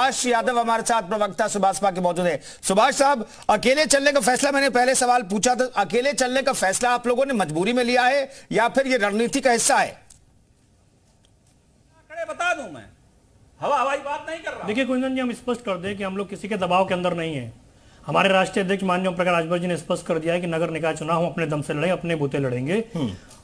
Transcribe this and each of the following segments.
सुभाष यादव हमारे साथ प्रवक्ता सुभाषपा के मौजूद है। सुभाष साहब, अकेले चलने का फैसला, मैंने पहले सवाल पूछा था, अकेले चलने का फैसला आप लोगों ने मजबूरी में लिया है या फिर ये रणनीति का हिस्सा है? बता दूं मैं, हवाई बात नहीं कर रहा। देखिए कुंदन जी, हम स्पष्ट कर दें कि हम लोग किसी के दबाव के अंदर नहीं है। हमारे राष्ट्रीय अध्यक्ष माननीय प्रकाश राजभर जी ने स्पष्ट कर दिया है कि नगर निकाय चुनाव हम अपने दम से लड़े, अपने बूते लड़ेंगे।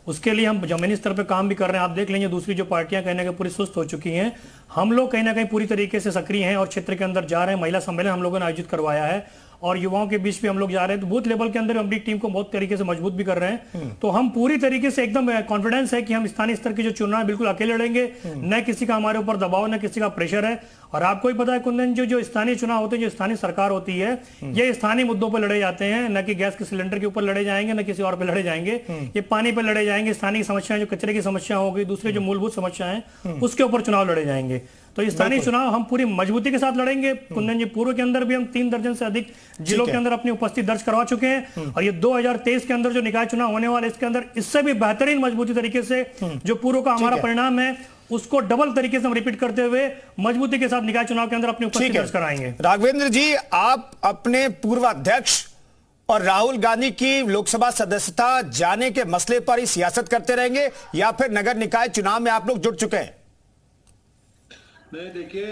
उसके लिए हम जमीनी स्तर पर काम भी कर रहे हैं। आप देख लेंगे दूसरी जो पार्टियां कहीं ना कहीं पूरी सुस्त हो चुकी हैं, हम लोग कहीं ना कहीं पूरी तरीके से सक्रिय हैं और क्षेत्र के अंदर जा रहे हैं। महिला सम्मेलन हम लोगों ने आयोजित करवाया है और युवाओं के बीच भी हम लोग जा रहे हैं। तो बूथ लेवल के अंदर अपनी टीम को बहुत तरीके से मजबूत भी कर रहे हैं। तो हम पूरी तरीके से एकदम कॉन्फिडेंस है कि हम स्थानीय स्तर के जो चुनाव बिल्कुल अकेले लड़ेंगे, न किसी का हमारे ऊपर दबाव, न किसी का प्रेशर है। और आपको ही पता है कुंदन, जो स्थानीय चुनाव होते हैं, जो स्थानीय सरकार होती है, ये स्थानीय मुद्दों पर लड़े जाते हैं। न कि गैस के सिलेंडर के ऊपर लड़े जाएंगे, न किसी और पे लड़े जाएंगे। ये पानी पर लड़े जाएंगे, स्थानीय समस्याएं, जो कचरे की समस्या हो गई, दूसरे जो मूलभूत समस्याएं, उसके ऊपर चुनाव लड़े जाएंगे। तो स्थानीय चुनाव हम पूरी मजबूती के साथ लड़ेंगे। कुंदन जी, पूर्व के अंदर भी हम 3 दर्जन से अधिक जिलों के अंदर अपनी उपस्थिति दर्ज करवा चुके हैं और ये 2023 के अंदर जो निकाय चुनाव होने वाले, इसके अंदर इससे भी बेहतरीन मजबूती तरीके से जो पूर्व का हमारा परिणाम है उसको डबल तरीके से हम रिपीट करते हुए मजबूती के साथ निकाय चुनाव के अंदर अपनी उपस्थिति दर्ज कराएंगे। राघवेंद्र जी, आप अपने पूर्व अध्यक्ष और राहुल गांधी की लोकसभा सदस्यता जाने के मसले पर ही सियासत करते रहेंगे या फिर नगर निकाय चुनाव में आप लोग जुट चुके हैं? नहीं, देखिए,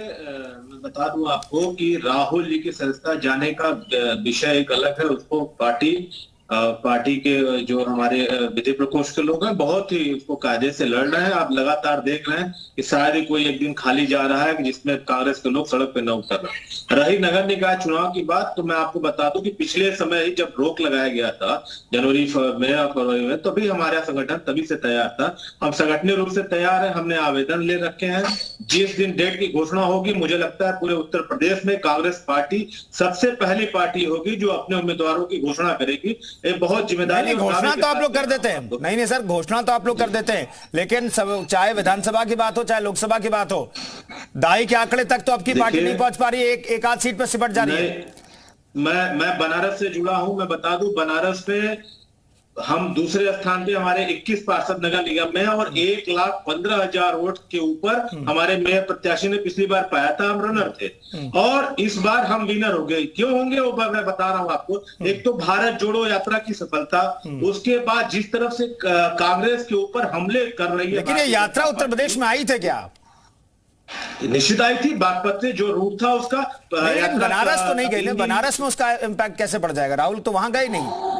मैं बता दूं आपको कि राहुल जी की सदस्यता जाने का विषय एक अलग है। उसको पार्टी के जो हमारे विधि प्रकोष्ठ के लोग हैं बहुत ही उसको कायदे से लड़ रहे हैं। आप लगातार देख रहे हैं कि शायद ही कोई एक दिन खाली जा रहा है जिसमें कांग्रेस के लोग सड़क पे न उतर रहे। रही नगर निकाय चुनाव की बात, तो मैं आपको बता दूं कि पिछले समय ही जब रोक लगाया गया था जनवरी में और फरवरी में, तभी हमारा संगठन तभी से तैयार था। हम संगठनीय रूप से तैयार है, हमने आवेदन ले रखे हैं। जिस दिन डेट की घोषणा होगी, मुझे लगता है पूरे उत्तर प्रदेश में कांग्रेस पार्टी सबसे पहली पार्टी होगी जो अपने उम्मीदवारों की घोषणा करेगी। एक बहुत जिम्मेदारी घोषणा तो आप लोग कर देते हैं। नहीं सर, घोषणा तो आप लोग कर देते हैं, लेकिन चाहे विधानसभा की बात हो चाहे लोकसभा की बात हो, दाई के आंकड़े तक तो आपकी पार्टी नहीं पहुंच पा रही है। एक आध सीट पर सिमट जा रही है। मैं बनारस से जुड़ा हूं। मैं बता दूं, बनारस में हम दूसरे स्थान पे हमारे 21 पार्षद नगर निगम में और 1,15,000 वोट के ऊपर हमारे मेयर प्रत्याशी ने पिछली बार पाया था। हम रनर थे और इस बार हम विनर हो गए। क्यों होंगे वो मैं बता रहा हूं आपको। एक तो भारत जोड़ो यात्रा की सफलता, उसके बाद जिस तरफ से कांग्रेस के ऊपर हमले कर रही है। लेकिन ये यात्रा उत्तर प्रदेश में आई थे क्या? निश्चित आई थी। बागपत से जो रूट था उसका। बनारस तो नहीं गई। बनारस में उसका इम्पैक्ट कैसे पड़ जाएगा? राहुल तो वहां गए नहीं,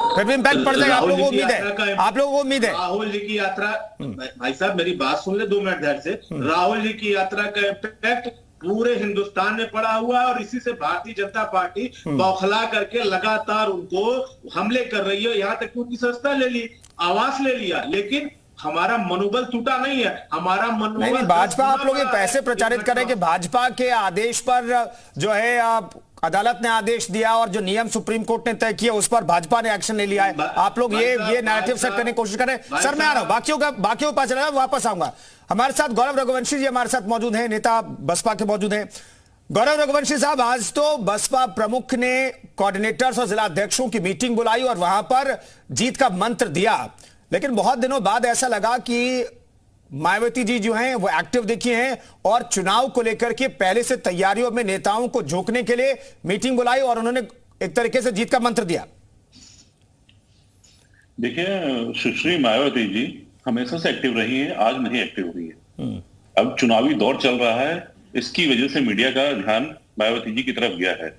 फिर भी इम्पैक्ट पड़ जाएगा। आप लोगों को उम्मीद है, आप लोगों को उम्मीद है राहुल जी की यात्रा। भाई साहब, मेरी बात सुन ले 2 मिनट ध्यान से। राहुल जी की यात्रा का इम्पैक्ट पूरे हिंदुस्तान में पड़ा हुआ है और इसी से भारतीय जनता पार्टी बौखला करके लगातार उनको हमले कर रही है। यहाँ तक उनकी सत्ता ले ली, आवास ले लिया, लेकिन हमारा मनोबल टूटा नहीं है। हमारा मनोबल नहीं, भाजपा, आप लोग ये पैसे प्रचारित करें कि भाजपा के आदेश पर जो है अदालत ने आदेश दिया और जो नियम सुप्रीम कोर्ट ने तय किया उस पर भाजपा ने एक्शन ले लिया है। आप लोग ये नैरेटिव सेट करने की कोशिश करें। सर मैं आ रहा हूं, बाकियों के पास चला वापस आऊंगा। हमारे साथ गौरव रघुवंशी जी हमारे साथ मौजूद हैं, नेता बसपा के मौजूद हैं। गौरव रघुवंशी साहब, आज तो बसपा प्रमुख ने कोऑर्डिनेटर्स और जिला अध्यक्षों की मीटिंग बुलाई और वहां पर जीत का मंत्र दिया, लेकिन बहुत दिनों बाद ऐसा लगा कि मायावती जी जो हैं वो एक्टिव दिखी हैं और चुनाव को लेकर के पहले से तैयारियों में नेताओं को झोंकने के लिए मीटिंग बुलाई और उन्होंने एक तरीके से जीत का मंत्र दिया। देखिए, सुश्री मायावती जी हमेशा से एक्टिव रही हैं, आज नहीं एक्टिव हुई है। अब चुनावी दौर चल रहा है, इसकी वजह से मीडिया का ध्यान मायावती जी की तरफ गया है।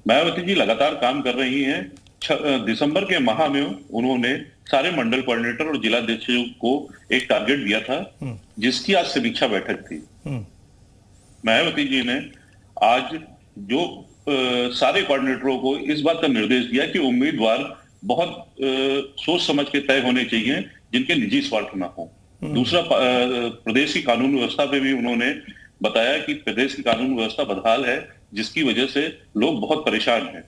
मायावती जी लगातार काम कर रही हैं। दिसंबर के माह में उन्होंने सारे मंडल कोऑर्डिनेटर और जिला अध्यक्षों को एक टारगेट दिया था, जिसकी आज समीक्षा बैठक थी। मायावती जी ने आज जो सारे कोऑर्डिनेटरों को इस बात का निर्देश दिया कि उम्मीदवार बहुत सोच समझ के तय होने चाहिए जिनके निजी स्वार्थ ना हो। दूसरा, प्रदेश की कानून व्यवस्था पे भी उन्होंने बताया कि प्रदेश की कानून व्यवस्था बदहाल है, जिसकी वजह से लोग बहुत परेशान हैं।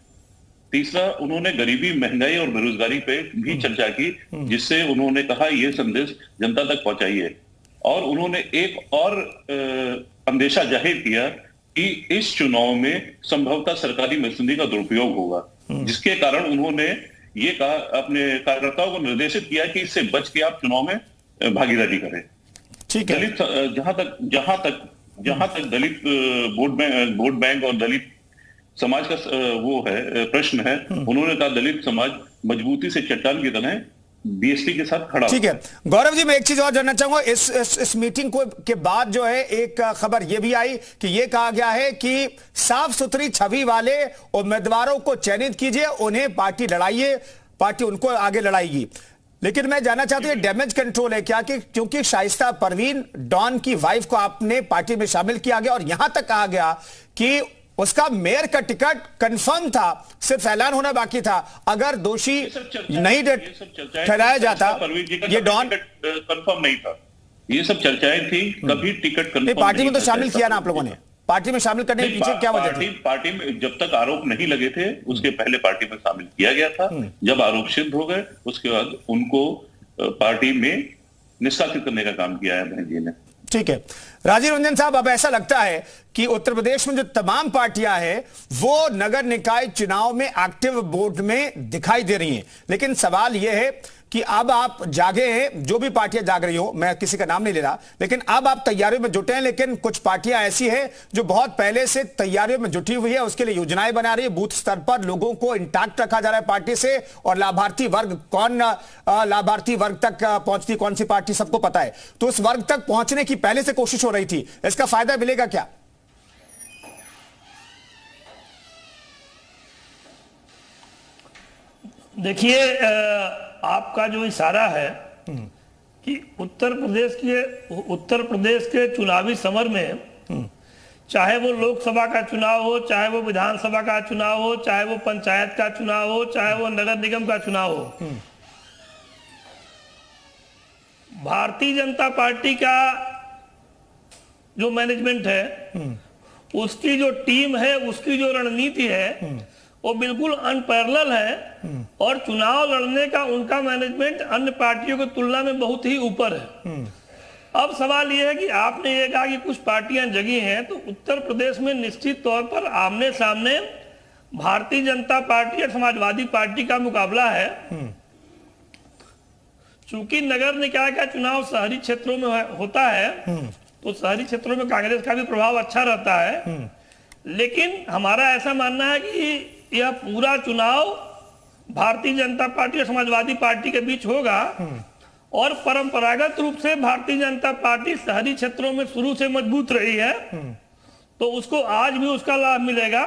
तीसरा, उन्होंने गरीबी, महंगाई और बेरोजगारी पे भी चर्चा की, जिससे उन्होंने कहा यह संदेश जनता तक पहुंचाइए। और उन्होंने एक और अंदेशा जाहिर किया कि इस चुनाव में संभवतः सरकारी मशीनरी का दुरुपयोग होगा, जिसके कारण उन्होंने ये कहा, अपने कार्यकर्ताओं को निर्देशित किया कि इससे बच के आप चुनाव में भागीदारी करें। ठीक है। जहां तक जहां तक दलित वोट बैंक और दलित समाज का वो है प्रश्न है, उन्होंने कहा दलित समाज मजबूती से चट्टान की तरह बीएसपी के साथ खड़ा। ठीक है गौरव जी, मैं एक चीज और जानना चाहूंगा, इस मीटिंग को के बाद जो है एक खबर यह भी आई कि यह कहा गया है कि साफ सुथरी छवि वाले उम्मीदवारों को चयनित कीजिए, उन्हें पार्टी लड़ाइए, पार्टी उनको आगे लड़ाएगी। लेकिन मैं जानना चाहता हूं डैमेज कंट्रोल है क्या, कि क्योंकि शाइस्ता परवीन डॉन की वाइफ को आपने पार्टी में शामिल किया गया और यहां तक कहा गया कि उसका मेयर का टिकट कंफर्म था, सिर्फ ऐलान होना बाकी था, अगर दोषी नहीं ठहराया जाता ये डॉन कंफर्म नहीं था, ये सब चर्चाएं थी, कभी टिकट कंफर्म पार्टी में तो शामिल किया ना आप लोगों ने, पार्टी में शामिल करने के पीछे क्या वजह थी? पार्टी में जब तक आरोप नहीं लगे थे उसके पहले पार्टी में शामिल किया गया था, जब आरोप सिद्ध हो गए उसके बाद उनको पार्टी में निष्कासित करने का काम किया है बहन जी ने। ठीक है राजीव रंजन साहब, अब ऐसा लगता है कि उत्तर प्रदेश में जो तमाम पार्टियां हैं वो नगर निकाय चुनाव में एक्टिव बोर्ड में दिखाई दे रही हैं, लेकिन सवाल यह है कि अब आप जागे हैं, जो भी पार्टियां जाग रही हो, मैं किसी का नाम नहीं ले रहा, लेकिन अब आप तैयारियों में जुटे हैं, लेकिन कुछ पार्टियां ऐसी हैं जो बहुत पहले से तैयारियों में जुटी हुई है, उसके लिए योजनाएं बना रही है, बूथ स्तर पर लोगों को इंटैक्ट रखा जा रहा है पार्टी से, और लाभार्थी वर्ग कौन लाभार्थी वर्ग तक पहुंचती कौन सी पार्टी सबको पता है, तो उस वर्ग तक पहुंचने की पहले से कोशिश हो रही थी, इसका फायदा मिलेगा क्या? देखिए आपका जो इशारा है कि उत्तर प्रदेश के चुनावी समर में चाहे वो लोकसभा का चुनाव हो, चाहे वो विधानसभा का चुनाव हो, चाहे वो पंचायत का चुनाव हो, चाहे वो नगर निगम का चुनाव हो, भारतीय जनता पार्टी का जो मैनेजमेंट है, उसकी जो टीम है, उसकी जो रणनीति है वो बिल्कुल अनपैरेलल है, और चुनाव लड़ने का उनका मैनेजमेंट अन्य पार्टियों की तुलना में बहुत ही ऊपर है। अब सवाल यह है कि आपने ये कहा कि कुछ पार्टियां जगी हैं, तो उत्तर प्रदेश में निश्चित तौर पर आमने सामने भारतीय जनता पार्टी और समाजवादी पार्टी का मुकाबला है। चूंकि नगर निकाय का चुनाव शहरी क्षेत्रों में होता है, तो शहरी क्षेत्रों में कांग्रेस का भी प्रभाव अच्छा रहता है, लेकिन हमारा ऐसा मानना है कि यह पूरा चुनाव भारतीय जनता पार्टी और समाजवादी पार्टी के बीच होगा, और परंपरागत रूप से भारतीय जनता पार्टी शहरी क्षेत्रों में शुरू से मजबूत रही है, तो उसको आज भी उसका लाभ मिलेगा,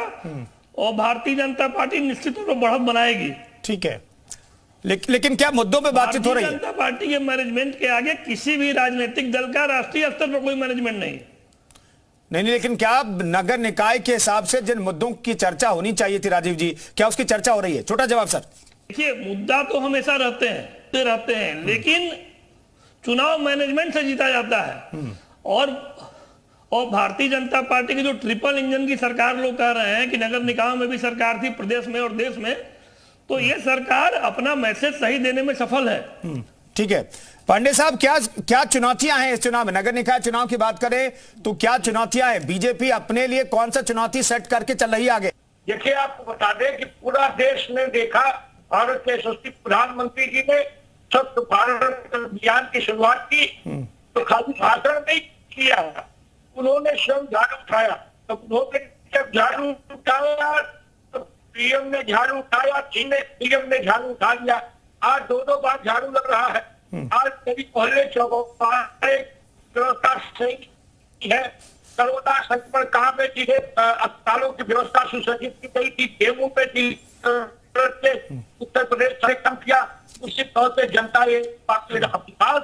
और भारतीय जनता पार्टी निश्चित रूप से बढ़त बनाएगी। ठीक है, लेकिन क्या मुद्दों पे बातचीत हो रही है? भारतीय जनता पार्टी के मैनेजमेंट के आगे किसी भी राजनीतिक दल का राष्ट्रीय स्तर पर कोई मैनेजमेंट नहीं है। नहीं, लेकिन क्या नगर निकाय के हिसाब से जिन मुद्दों की चर्चा होनी चाहिए थी राजीव जी, क्या उसकी चर्चा हो रही है? छोटा जवाब सर। देखिए मुद्दा तो हमेशा रहते हैं, लेकिन चुनाव मैनेजमेंट से जीता जाता है, और भारतीय जनता पार्टी की जो ट्रिपल इंजन की सरकार लोग कह रहे हैं कि नगर निकायों में भी सरकार थी, प्रदेश में और देश में, तो ये सरकार अपना मैसेज सही देने में सफल है। ठीक है पांडे साहब, क्या चुनौतियां हैं इस चुनाव में? नगर निकाय चुनाव की बात करें तो क्या चुनौतियां हैं? बीजेपी अपने लिए कौन सा चुनौती सेट करके चल रही है आगे? देखिए आपको बता दें कि पूरा देश ने देखा, भारत के यशस्वी प्रधानमंत्री जी ने स्वच्छ भारत अभियान की शुरुआत की, तो खाली भाषण नहीं किया, उन्होंने स्वयं झाड़ू उठाया। तो उन्होंने जब झाड़ू उठाया तो पीएम ने झाड़ू उठाया, पीएम ने झाड़ू उठा लिया। आज दो बार झाड़ू लग रहा है। आज कभी मोहल्ले चौबारे व्यवस्था सही है, कोरोना संक्रमण कहाँ पे थी, अस्पतालों की व्यवस्था सुसज्जित की गई थी, डेंगू पे थी, उत्तर प्रदेश से कम किया, उसी तौर पर जनता ये बात